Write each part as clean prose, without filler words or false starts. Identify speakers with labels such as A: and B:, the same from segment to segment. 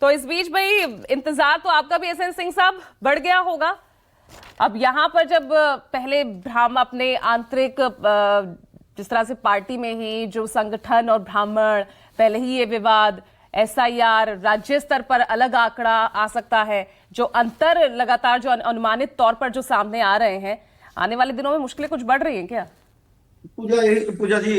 A: तो इस बीच भाई इंतजार तो आपका भी एसएन सिंह साहब बढ़ गया होगा। अब यहां पर जब पहले हम अपने आंतरिक जिस तरह से पार्टी में ही जो संगठन और ब्राह्मण, पहले ही ये विवाद, एसआईआर, राज्य स्तर पर अलग आंकड़ा आ सकता है, जो अंतर लगातार जो अनुमानित तौर पर जो सामने आ रहे हैं, आने वाले दिनों में मुश्किलें कुछ बढ़ रही हैं क्या?
B: पूजा जी,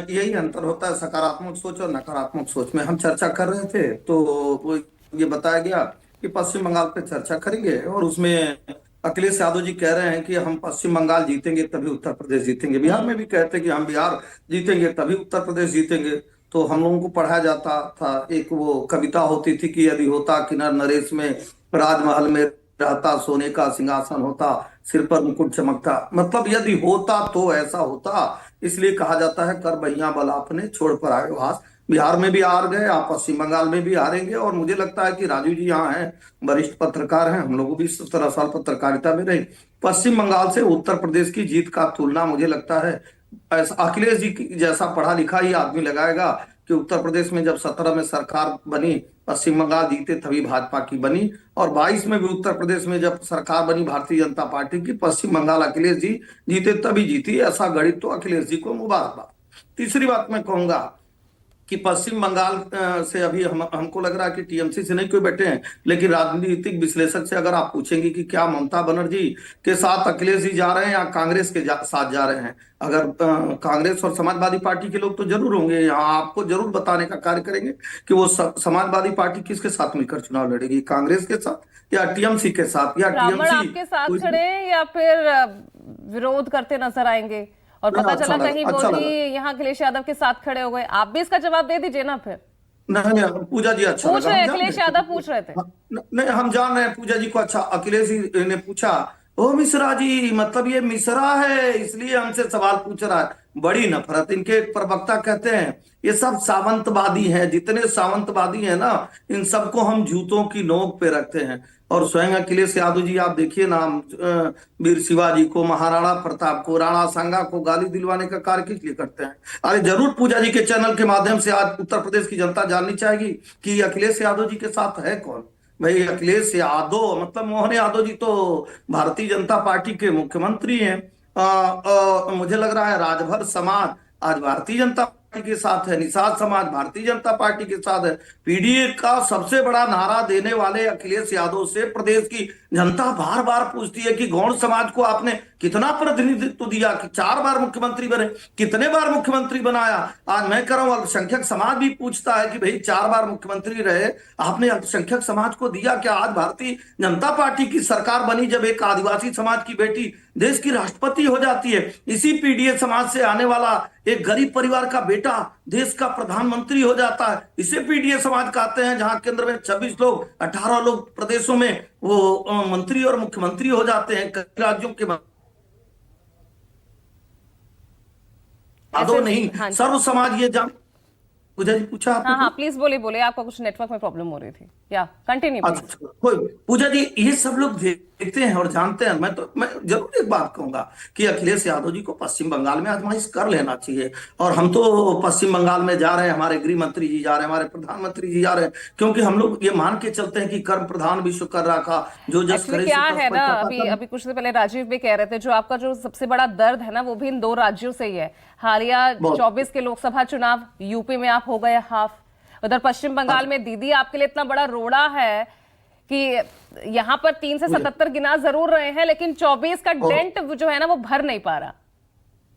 B: यही अंतर होता है सकारात्मक सोच और नकारात्मक सोच में। हम चर्चा कर रहे थे तो वो ये बताया गया कि पश्चिम बंगाल पे चर्चा करेंगे, और उसमें अखिलेश यादव जी कह रहे हैं कि हम पश्चिम बंगाल जीतेंगे तभी उत्तर प्रदेश जीतेंगे। बिहार में भी कहते हैं कि हम बिहार जीतेंगे तभी उत्तर प्रदेश जीतेंगे। तो हम लोगों को पढ़ाया जाता था, एक वो कविता होती थी कि यदि होता किन्नर नरेश में, राजमहल में रहता, सोने का सिंहासन होता, सिर पर मुकुट चमकता। मतलब यदि होता तो ऐसा होता। इसलिए कहा जाता है कर बहिया बल आपने छोड़ पर आए घास। बिहार में भी हार गए, आप पश्चिम बंगाल में भी हारेंगे। और मुझे लगता है कि राजू जी यहाँ हैं, वरिष्ठ पत्रकार हैं, हम लोग भी 17 साल पत्रकारिता में रहे। पश्चिम बंगाल से उत्तर प्रदेश की जीत का तुलना मुझे लगता है ऐसा अखिलेश जी जैसा पढ़ा लिखा ही आदमी लगाएगा कि उत्तर प्रदेश में जब 17 में सरकार बनी, पश्चिम बंगाल जीते तभी भाजपा की बनी। और 22 में भी उत्तर प्रदेश में जब सरकार बनी भारतीय जनता पार्टी की, पश्चिम बंगाल अखिलेश जी जीते तभी जीती। ऐसा गणित तो अखिलेश जी को मुबारकबाद। तीसरी बात मैं कहूंगा कि पश्चिम बंगाल से अभी हमको लग रहा है कि टीएमसी से नहीं कोई बैठे हैं, लेकिन राजनीतिक विश्लेषक से अगर आप पूछेंगे कि क्या ममता बनर्जी के साथ अखिलेश जी जा रहे हैं या कांग्रेस के साथ जा रहे हैं, अगर कांग्रेस और समाजवादी पार्टी के लोग तो जरूर होंगे यहाँ, आपको जरूर बताने का कार्य करेंगे कि वो समाजवादी पार्टी किसके साथ मिलकर चुनाव लड़ेगी, कांग्रेस के साथ या टीएमसी के साथ, या
A: ब्राह्मण
B: टीएमसी
A: आपके साथ खड़े हैं या फिर विरोध करते नजर आएंगे? और पता चला कहीं
B: अच्छा
A: मोदी
B: लगा।
A: यहाँ अखिलेश यादव के साथ खड़े हो गए। आप भी इसका जवाब दे दीजिए ना फिर।
B: नहीं नहीं, पूजा जी अच्छा
A: पूछ
B: लगा,
A: रहे
B: हम
A: हैं,
B: जान
A: अखिलेश
B: रहे हैं
A: यादव पूछ रहे थे।
B: नहीं, हम जान रहे हैं पूजा जी को। अच्छा, अखिलेश जी ने पूछा, ओ मिश्रा जी, मतलब ये मिश्रा है इसलिए हमसे सवाल पूछ रहा है। बड़ी नफरत। इनके एक प्रवक्ता कहते हैं ये सब सावंतवादी हैं, जितने सावंतवादी हैं ना, इन सबको हम जूतों की नोक पे रखते हैं। और स्वयं अखिलेश यादव जी आप देखिए ना, वीर शिवाजी को, महाराणा प्रताप को, राणा सांगा को गाली दिलवाने का कार्य किस लिए करते हैं? अरे जरूर पूजा जी के चैनल के माध्यम से आज उत्तर प्रदेश की जनता जाननी चाहेगी कि अखिलेश यादव जी के साथ है कौन। भाई अखिलेश यादव मतलब मोहन यादव जी तो भारतीय जनता पार्टी के मुख्यमंत्री हैं। मुझे लग रहा है राजभर समाज आज भारतीय जनता पार्टी के साथ है, निषाद समाज भारतीय जनता पार्टी के साथ है। पीडीए का सबसे बड़ा नारा देने वाले अखिलेश यादव से प्रदेश की जनता बार बार पूछती है कि गौड़ समाज को आपने कितना प्रतिनिधित्व दिया, कि 4 बार मुख्यमंत्री बने, कितने बार मुख्यमंत्री बनाया। आज मैं कह रहा हूं अल्पसंख्यक समाज भी पूछता है कि भाई 4 बार मुख्यमंत्री रहे, आपने अल्पसंख्यक समाज को दिया क्या? आज भारतीय जनता पार्टी की सरकार बनी जब एक आदिवासी समाज की बेटी देश की राष्ट्रपति हो जाती है, इसी पीडीए समाज से आने वाला एक गरीब परिवार का बेटा देश का प्रधानमंत्री हो जाता है, इसे पीडीए समाज कहते हैं। जहां केंद्र में 26 लोग, 18 लोग प्रदेशों में वो मंत्री और मुख्यमंत्री हो जाते हैं, कई राज्यों के यादव
A: एसएन
B: नहीं,
A: हाँ जी।
B: सर्व समाज ये जान। पूजा जी पूछा आपने
A: हाँ हाँ,
B: कोई?
A: प्लीज बोलिए बोलिए, आपका कुछ नेटवर्क में प्रॉब्लम हो रही थी, या कंटिन्यू प्लीज।
B: अच्छा कोई, पूजा जी ये सब लोग देखते हैं और जानते हैं। मैं जरूर एक बात कहूंगा कि अखिलेश यादव जी को पश्चिम बंगाल में आजमाइश कर लेना चाहिए। और हम तो पश्चिम बंगाल में जा रहे हैं, हमारे गृह मंत्री जी जा रहे हैं, हमारे प्रधानमंत्री जी जा रहे हैं, क्योंकि हम लोग ये मान के चलते हैं कि कर्म प्रधान विश्व कर रखा, जो जस
A: एक्चुअली
B: करे
A: क्या
B: सो तस
A: है
B: पै
A: ना,
B: पापा
A: अभी
B: कर्म।
A: अभी कुछ देर पहले राजीव भी कह रहे थे, जो आपका जो सबसे बड़ा दर्द है ना, वो भी इन दो राज्यों से ही है। हालिया
B: बहुत
A: 24 के लोकसभा चुनाव, यूपी में आप हो गए हाफ, उधर पश्चिम बंगाल में दीदी आपके लिए इतना बड़ा रोड़ा है कि यहाँ पर 3 से 77 गिना जरूर रहे हैं, लेकिन 24 का
B: और
A: डेंट जो है ना, वो भर नहीं पा रहा।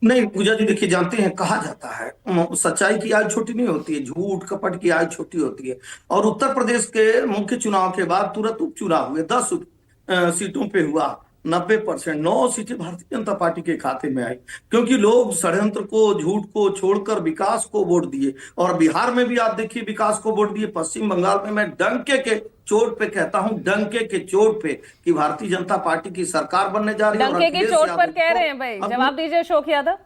B: नहीं पूजा जी, देखिए जानते हैं कहा जाता है सच्चाई की आय छोटी नहीं होती है, झूठ कपट की आय छोटी होती है। और उत्तर प्रदेश के मुख्य चुनाव के बाद तुरंत उपचुनाव हुए, 10 सीटों पे हुआ 90%, 9 सीटें भारतीय जनता पार्टी के खाते में आई, क्योंकि लोग षड्यंत्र को, झूठ को छोड़कर विकास को वोट दिए। और बिहार में भी आप देखिए विकास को वोट दिए। पश्चिम बंगाल में मैं डंके के चोट पे कहता हूं, डंके के चोट पे, कि भारतीय जनता पार्टी की सरकार बनने जा रही है और
A: डंके की
B: अखिलेश
A: चोट पर
B: यादव
A: कह
B: को
A: रहे हैं भाई,
B: अपनी।
A: जवाब दीजिए अशोक यादव।